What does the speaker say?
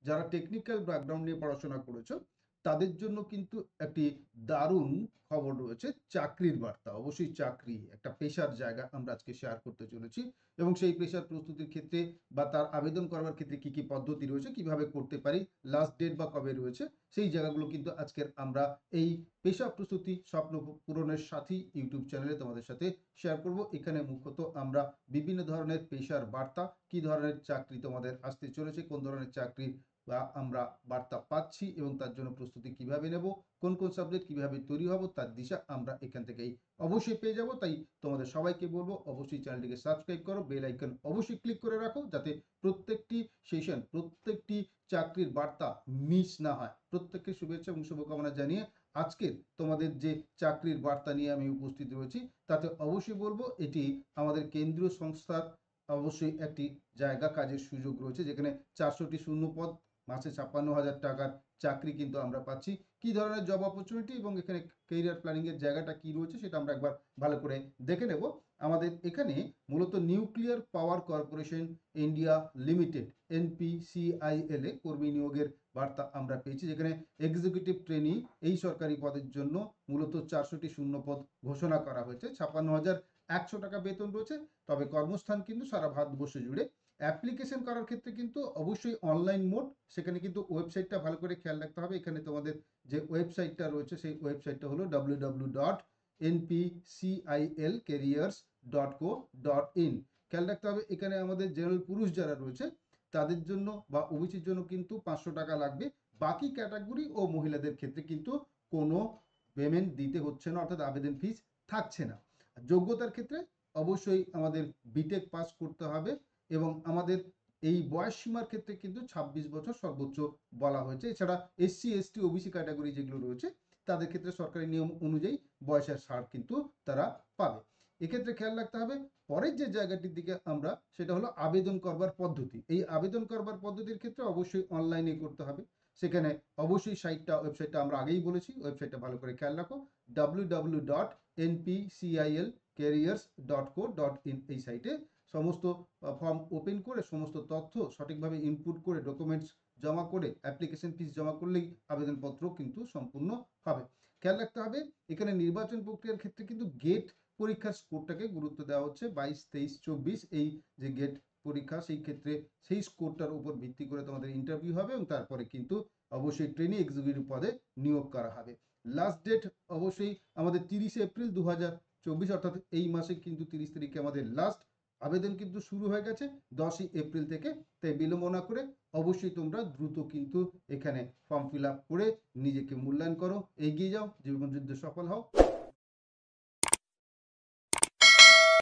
যারা technical background নিয়ে পড়াশোনা করেছো তাদের জন্য কিন্তু একটি দারুণ খবর রয়েছে, চাকরির বার্তা। অবশ্যই চাকরি একটা পেশার জায়গা আমরা আজকে শেয়ার করতে চলেছি, এবং সেই পেশার প্রস্তুতির ক্ষেত্রে বা তার আবেদন করার ক্ষেত্রে কি কি পদ্ধতি রয়েছে, কিভাবে করতে পারি, লাস্ট ডেট বা কবে রয়েছে, সেই জায়গাগুলো কিন্তু আজকের আমরা এই পেশা প্রস্তুতি স্বপ্ন পূরণের সাথী ইউটিউব চ্যানেলে তোমাদের সাথে শেয়ার করব। এখানে মুখ্যত আমরা বিভিন্ন ধরনের পেশার বার্তা, কি ধরনের চাকরি তোমাদের আসতে চলেছে, কোন ধরনের চাকরি বা আমরা বার্তা পাচ্ছি এবং তার জন্য প্রস্তুতি কিভাবে নেব, কোন কোন সাবজেক্ট কিভাবে তৈরি হব, তার দিশা আমরা এখান থেকেই অবশ্যই পেয়ে যাব। তাই তোমাদের সবাইকে বলবো অবশ্যই চ্যানেলটিকে সাবস্ক্রাইব করো, বেল আইকন অবশ্যই ক্লিক করে রাখো, যাতে প্রত্যেকটি সেশন, প্রত্যেকটি চাকরির বার্তা মিস না হয়। প্রত্যেককে শুভেচ্ছা এবং শুভকামনা জানিয়ে আজকের তোমাদের যে চাকরির বার্তা নিয়ে আমি উপস্থিত রয়েছি, তাতে অবশ্যই বলবো এটি আমাদের কেন্দ্রীয় সংস্থার অবশ্যই একটি জায়গা, কাজের সুযোগ রয়েছে, যেখানে 400টি শূন্য পদ, মাসে 56,000 টাকার চাকরি কিন্তু আমরা পাচ্ছি। কি ধরনের জব অপরচুনিটি এবং এখানে কেরিয়ার প্ল্যানিং এর জায়গাটা কি রয়েছে সেটা আমরা একবার ভালো করে দেখে নেব। আমাদের এখানে মূলত nuclear power corporation India limited NPCIL এ কর্মী নিয়োগের বার্তা আমরা পেয়েছি, যেখানে এক্সিকিউটিভ ট্রেনি এই সরকারি পদের জন্য মূলত 400টি শূন্য পদ ঘোষণা করা হয়েছে। 56,100 টাকা বেতন রয়েছে, তবে কর্মস্থান কিন্তু সারা ভারতবর্ষ জুড়ে। অ্যাপ্লিকেশন করার ক্ষেত্রে কিন্তু অবশ্যই অনলাইন মোড, সেখানে কিন্তু ওয়েবসাইটটা ভালো করে খেয়াল রাখতে হবে। এখানে তোমাদের যে ওয়েবসাইটটা রয়েছে সেই ওয়েবসাইটটা হলো www.npcilcareers.co.in। খেয়াল রাখতে হবে এখানে আমাদের জেনারেল পুরুষ যারা রয়েছে তাদের জন্য বা ওবিসির জন্য কিন্তু 500 টাকা লাগবে। বাকি ক্যাটাগরি ও মহিলাদের ক্ষেত্রে কিন্তু কোনো পেমেন্ট দিতে হচ্ছে না, অর্থাৎ আবেদন ফিস থাকছে না। যোগ্যতার ক্ষেত্রে অবশ্যই আমাদের বিটেক পাস করতে হবে, এবং আমাদের এই বয়স সীমার ক্ষেত্রে কিন্তু 26 বছর সর্বোচ্চ বলা হয়েছে। এছাড়া SC ST OBC ক্যাটাগরি যেগুলো রয়েছে তাদের ক্ষেত্রে সরকারি নিয়ম অনুযায়ী বয়সের ছাড় কিন্তু তারা পাবে। এক্ষেত্রে খেয়াল রাখতে হবে পরের যে জায়গাটির দিকে আমরা, সেটা হলো আবেদন করবার পদ্ধতি। এই আবেদন করবার পদ্ধতির ক্ষেত্রে অবশ্যই অনলাইনে করতে হবে। সেখানে অবশ্যই ওয়েবসাইটটা আমরা আগেই বলেছি, ওয়েবসাইটটা ভালো করে খেয়াল রাখো, www.npcilcareers.co.in। এই সাইটে সমস্ত ফর্ম ওপেন করে সমস্ত তথ্য সঠিকভাবে ইনপুট করে ডকুমেন্টস জমা করে অ্যাপ্লিকেশন ফিস জমা করলেই আবেদনপত্র কিন্তু সম্পূর্ণ হবে। খেয়াল রাখতে হবে এখানে নির্বাচন প্রক্রিয়ার ক্ষেত্রে কিন্তু গেট পরীক্ষার স্কোরটাকে গুরুত্ব দেওয়া হচ্ছে। 22, 23, 24 এই যে গেট পরীক্ষা, সেই ক্ষেত্রে সেই স্কোরটার উপর ভিত্তি করে তোমাদের ইন্টারভিউ হবে, এবং তারপরে কিন্তু অবশ্যই ট্রেনিং এক্সিকিউটিভ পদে নিয়োগ করা হবে। লাস্ট ডেট অবশ্যই আমাদের 30 এপ্রিল 2024, অর্থাৎ এই মাসে কিন্তু 30 তারিখে আমাদের লাস্ট। আবেদন কিন্তু শুরু হয়ে গেছে 10ই এপ্রিল থেকে। তাই বিলম্ব না করে অবশ্যই তোমরা দ্রুত কিন্তু এখানে ফর্ম ফিল আপ করে নিজেকে মূল্যায়ন করো, এগিয়ে যাও, জীবন যুদ্ধে সফল হও।